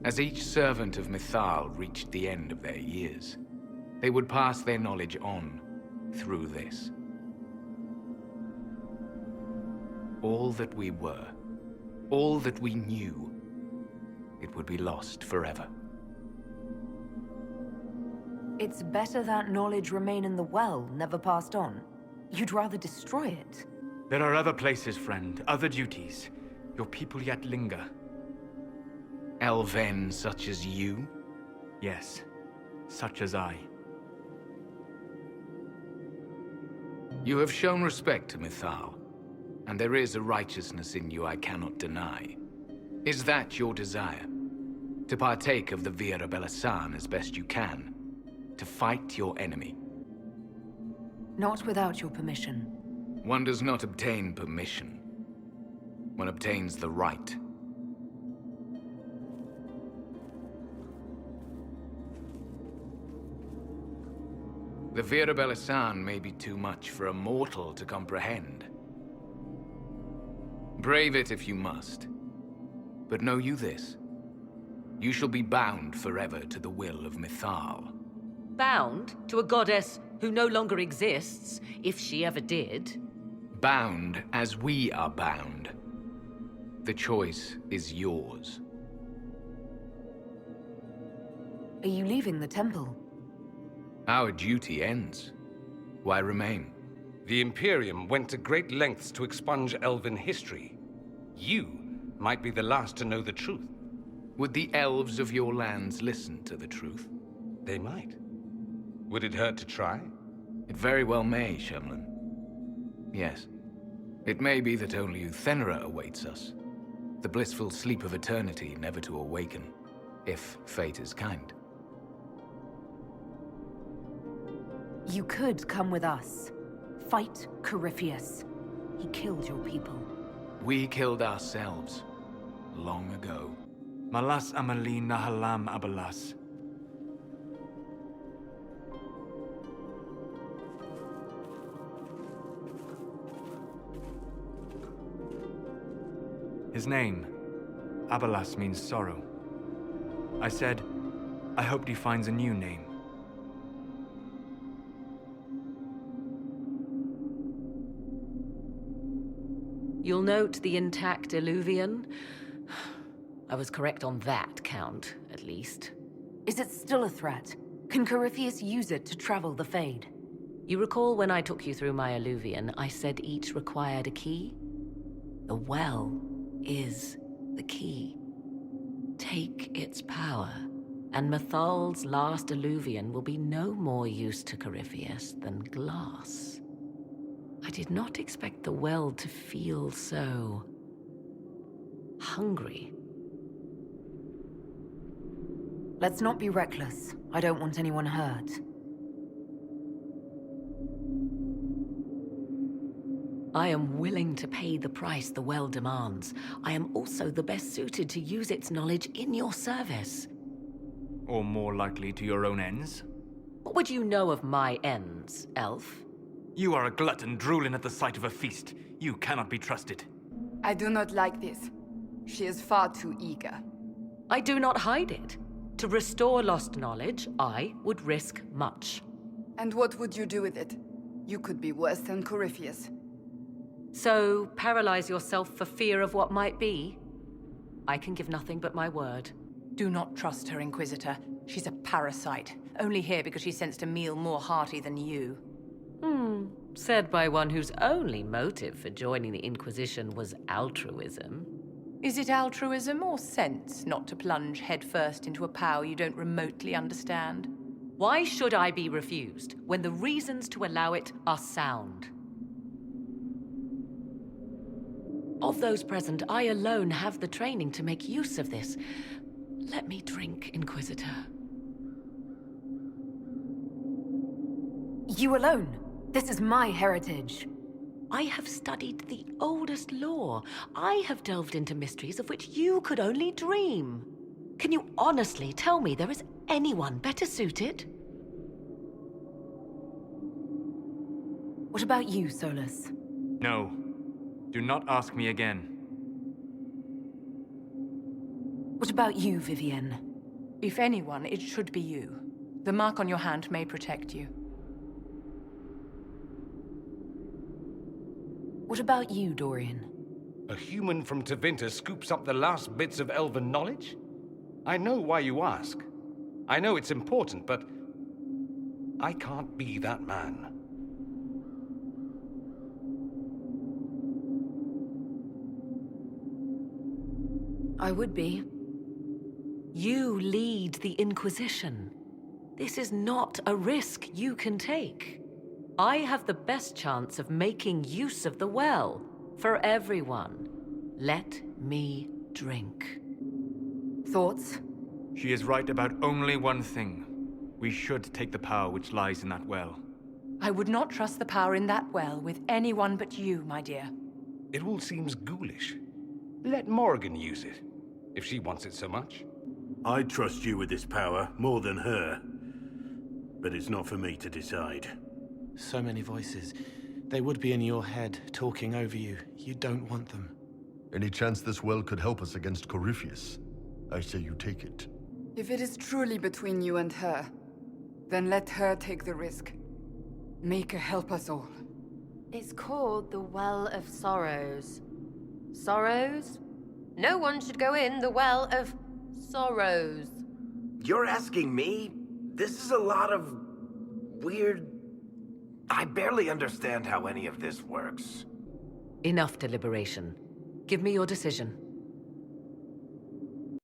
As each servant of Mythal reached the end of their years, they would pass their knowledge on through this. All that we were, all that we knew, it would be lost forever. It's better that knowledge remain in the well, never passed on. You'd rather destroy it. There are other places, friend, other duties. Your people yet linger. Elven such as you? Yes, such as I. You have shown respect to Mythal, and there is a righteousness in you I cannot deny. Is that your desire? To partake of the Vira Belasan as best you can? To fight your enemy? Not without your permission. One does not obtain permission. One obtains the right. The Vira Belasan may be too much for a mortal to comprehend. Brave it if you must. But know you this. You shall be bound forever to the will of Mythal. Bound to a goddess who no longer exists, if she ever did? Bound as we are bound. The choice is yours. Are you leaving the temple? Our duty ends. Why remain? The Imperium went to great lengths to expunge Elven history. You might be the last to know the truth. Would the elves of your lands listen to the truth? They might. Would it hurt to try? It very well may, Shemlin. Yes. It may be that only Uthenera awaits us. The blissful sleep of eternity, never to awaken, if fate is kind. You could come with us. Fight Corypheus. He killed your people. We killed ourselves. Long ago. Malas amali nahalam abalas. His name, Abalas, means sorrow. I said, I hoped he finds a new name. You'll note the intact Illuvian. I was correct on that count, at least. Is it still a threat? Can Corypheus use it to travel the Fade? You recall when I took you through my Illuvian, I said each required a key? The well is the key. Take its power, and Mythal's last Illuvian will be no more use to Corypheus than glass. I did not expect the well to feel so hungry. Let's not be reckless. I don't want anyone hurt. I am willing to pay the price the well demands. I am also the best suited to use its knowledge in your service. Or more likely to your own ends? What would you know of my ends, elf? You are a glutton drooling at the sight of a feast. You cannot be trusted. I do not like this. She is far too eager. I do not hide it. To restore lost knowledge, I would risk much. And what would you do with it? You could be worse than Corypheus. So, paralyze yourself for fear of what might be? I can give nothing but my word. Do not trust her, Inquisitor. She's a parasite, only here because she sensed a meal more hearty than you. Said by one whose only motive for joining the Inquisition was altruism. Is it altruism or sense not to plunge headfirst into a power you don't remotely understand? Why should I be refused when the reasons to allow it are sound? Of those present, I alone have the training to make use of this. Let me drink, Inquisitor. You alone? This is my heritage. I have studied the oldest lore. I have delved into mysteries of which you could only dream. Can you honestly tell me there is anyone better suited? What about you, Solus? No. Do not ask me again. What about you, Vivienne? If anyone, it should be you. The mark on your hand may protect you. What about you, Dorian? A human from Tevinter scoops up the last bits of elven knowledge? I know why you ask. I know it's important, but I can't be that man. I would be. You lead the Inquisition. This is not a risk you can take. I have the best chance of making use of the well for everyone. Let me drink. Thoughts? She is right about only one thing. We should take the power which lies in that well. I would not trust the power in that well with anyone but you, my dear. It all seems ghoulish. Let Morrigan use it, if she wants it so much. I trust you with this power more than her. But it's not for me to decide. So many voices. They would be in your head, talking over you. You don't want them. Any chance this well could help us against Corypheus? I say you take it. If it is truly between you and her, then let her take the risk. Make her help us all. It's called the Well of Sorrows. Sorrows? No one should go in the Well of Sorrows. You're asking me? This is a lot of weird... I barely understand how any of this works. Enough deliberation. Give me your decision.